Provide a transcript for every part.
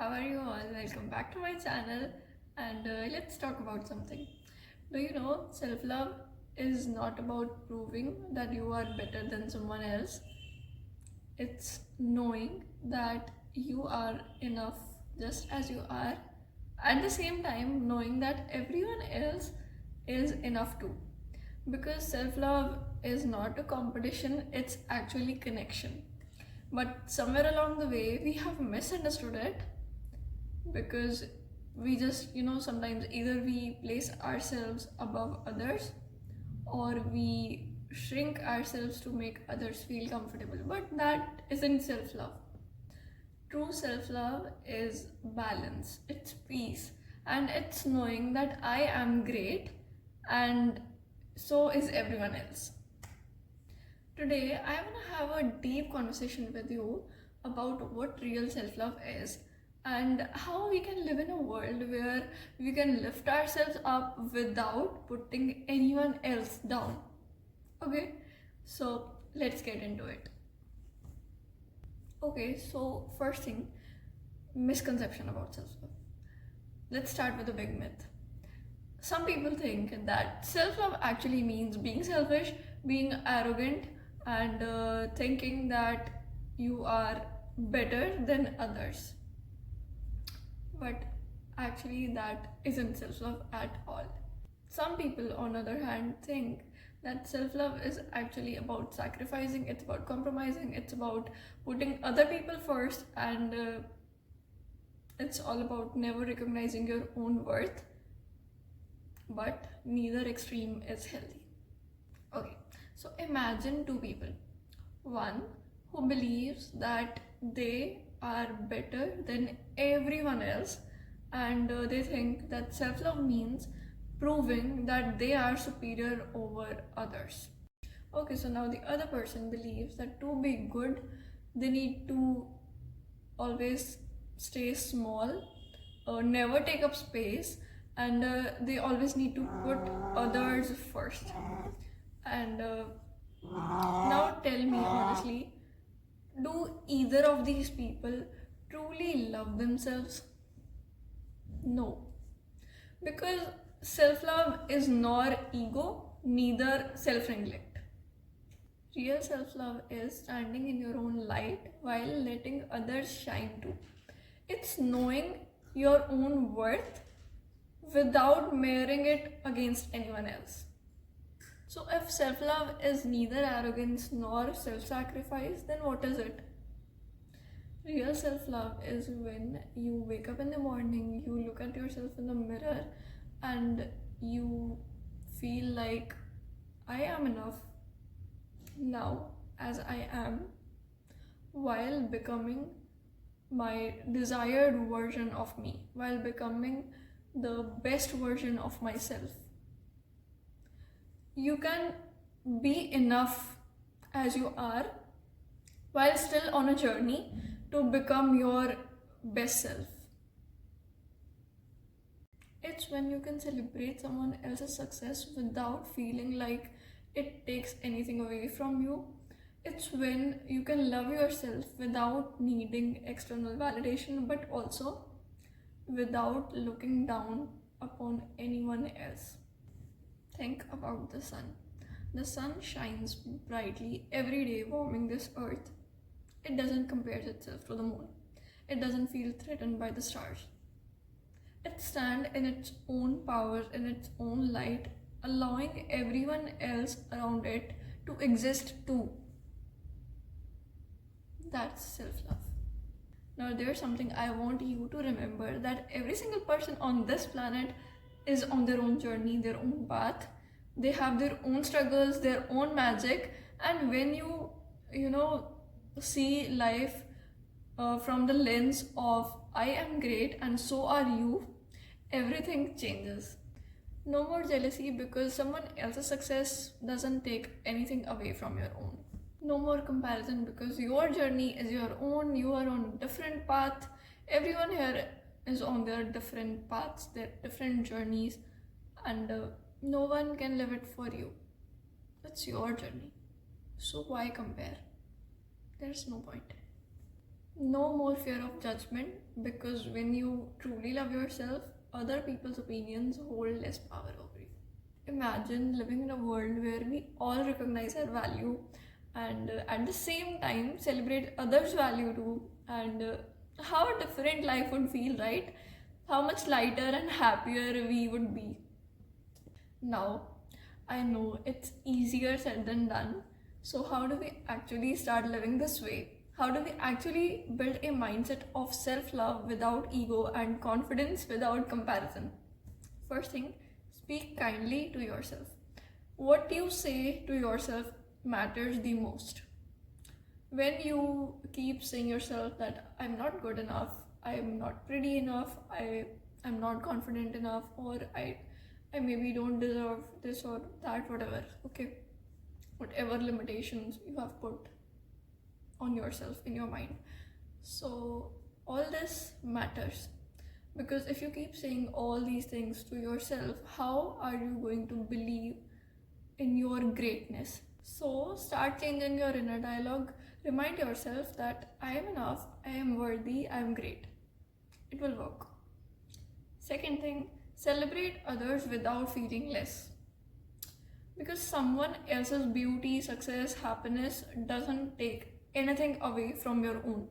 How are you all? Welcome back to my channel and let's talk about something. Do you know self-love is not about proving that you are better than someone else. It's knowing that you are enough just as you are. At the same time, knowing that everyone else is enough too. Because self-love is not a competition, it's actually connection. But somewhere along the way, we have misunderstood it because we just sometimes either we place ourselves above others or we shrink ourselves to make others feel comfortable, but that isn't self-love. True self-love is balance, it's peace, and it's knowing that I am great and so is everyone else. Today I want to have a deep conversation with you about what real self-love is and how we can live in a world where we can lift ourselves up without putting anyone else down. Okay, so let's get into it. Okay, so first thing, misconception about self-love. Let's start with a big myth. Some people think that self-love actually means being selfish, being arrogant, and thinking that you are better than others. But actually, that isn't self-love at all. Some people, on the other hand, think that self-love is actually about sacrificing, it's about compromising, it's about putting other people first, and it's all about never recognizing your own worth. But neither extreme is healthy. Okay, so imagine two people. One who believes that they are better than everyone else, and they think that self-love means proving that they are superior over others. Okay, so now the other person believes that to be good, they need to always stay small, never take up space, and they always need to put others first. And now tell me honestly, do either of these people truly love themselves? No. Because self love is nor ego, neither self neglect. Real self love is standing in your own light while letting others shine too. It's knowing your own worth without measuring it against anyone else. So, if self love is neither arrogance nor self sacrifice, then what is it? Real self love is when you wake up in the morning, you look at yourself in the mirror, and you feel like I am enough now as I am, while becoming my desired version of me, while becoming the best version of myself. You can be enough as you are while still on a journey to become your best self. It's when you can celebrate someone else's success without feeling like it takes anything away from you. It's when you can love yourself without needing external validation, but also without looking down upon anyone else. Think about the sun. The sun shines brightly every day, warming this earth. It doesn't compare itself to the moon. It doesn't feel threatened by the stars. It stands in its own power, in its own light, allowing everyone else around it to exist too. That's self-love. Now, there's something I want you to remember, that every single person on this planet is on their own journey, their own path. They have their own struggles, their own magic, and when you see life from the lens of I am great and so are you, everything changes. No more jealousy because someone else's success doesn't take anything away from your own. No more comparison because your journey is your own, you are on a different path. Everyone here is on their different paths, their different journeys, and no one can live it for you. It's your journey. So why compare? There's no point. No more fear of judgment, because when you truly love yourself, other people's opinions hold less power over you. Imagine living in a world where we all recognize our value and at the same time celebrate others' value too, and how different life would feel, right? How much lighter and happier we would be. Now, I know it's easier said than done. So, how do we actually start living this way? How do we actually build a mindset of self love without ego and confidence without comparison? First thing, speak kindly to yourself. What you say to yourself matters the most. When you keep saying yourself that I'm not good enough, I'm not pretty enough, I'm not confident enough, or I maybe don't deserve this or that, whatever, okay? Whatever limitations you have put on yourself in your mind. So, all this matters, because if you keep saying all these things to yourself, how are you going to believe in your greatness? So, start changing your inner dialogue. Remind yourself that I am enough, I am worthy, I am great. It will work. Second thing, celebrate others without feeling less. Because someone else's beauty, success, happiness doesn't take anything away from your own.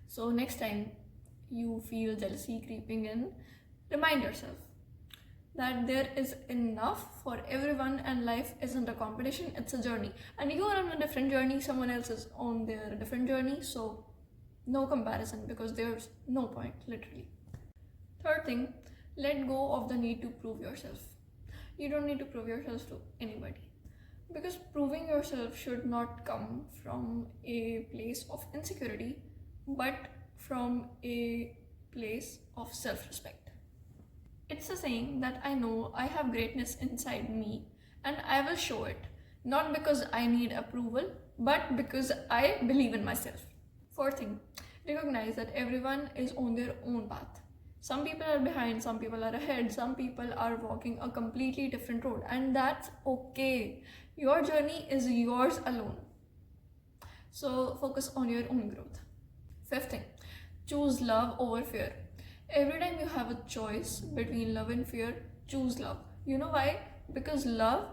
So, next time you feel jealousy creeping in, remind yourself that there is enough for everyone and life isn't a competition, it's a journey. And you are on a different journey, someone else is on their different journey, so no comparison, because there's no point, literally. Third thing, let go of the need to prove yourself. You don't need to prove yourself to anybody, because proving yourself should not come from a place of insecurity, but from a place of self-respect. It's a saying that I know I have greatness inside me and I will show it, not because I need approval, but because I believe in myself. Fourth thing, recognize that everyone is on their own path. Some people are behind, some people are ahead, some people are walking a completely different road, and that's okay. Your journey is yours alone. So focus on your own growth. Fifth thing, choose love over fear. Every time you have a choice between love and fear, choose love. You know why? Because love,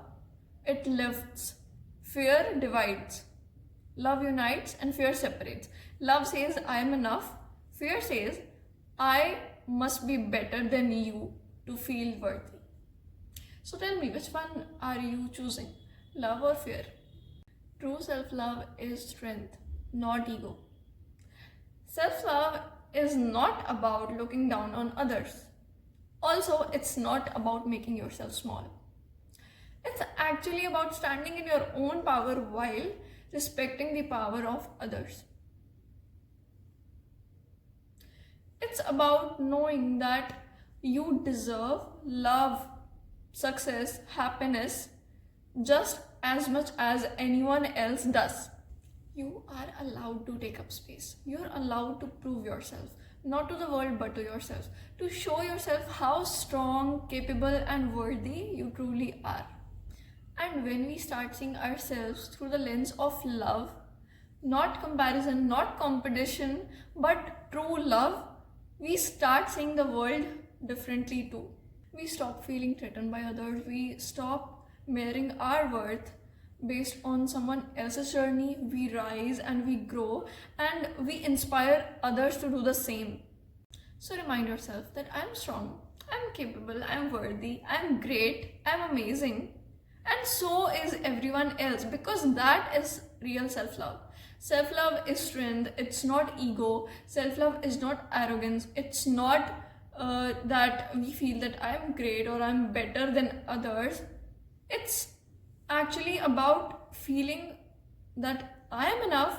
it lifts, fear divides. Love unites and fear separates. Love says, I am enough. Fear says, I must be better than you to feel worthy. So tell me, which one are you choosing? Love or fear? True self-love is strength, not ego. Self-love is not about looking down on others. Also, it's not about making yourself small. It's actually about standing in your own power while respecting the power of others. It's about knowing that you deserve love, success, happiness just as much as anyone else does. You are allowed to take up space. You're allowed to prove yourself, not to the world but to yourself, to show yourself how strong, capable, and worthy you truly are. And when we start seeing ourselves through the lens of love, not comparison, not competition, but true love, we start seeing the world differently too. We stop feeling threatened by others. We stop measuring our worth based on someone else's journey. We rise and we grow and we inspire others to do the same. So remind yourself that I'm strong, I'm capable, I'm worthy, I'm great, I'm amazing. And so is everyone else, because that is real self-love. Self-love is strength, it's not ego. Self-love is not arrogance. It's not that we feel that I'm great or I'm better than others. It's actually about feeling that I am enough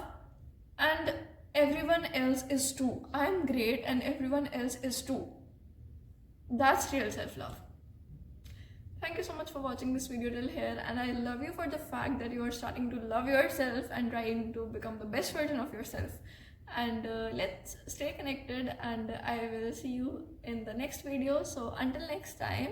and everyone else is too. I'm great and everyone else is too. That's real self-love. Thank you so much for watching this video till here, and I love you for the fact that you are starting to love yourself and trying to become the best version of yourself. And let's stay connected, and I will see you in the next video. So until next time,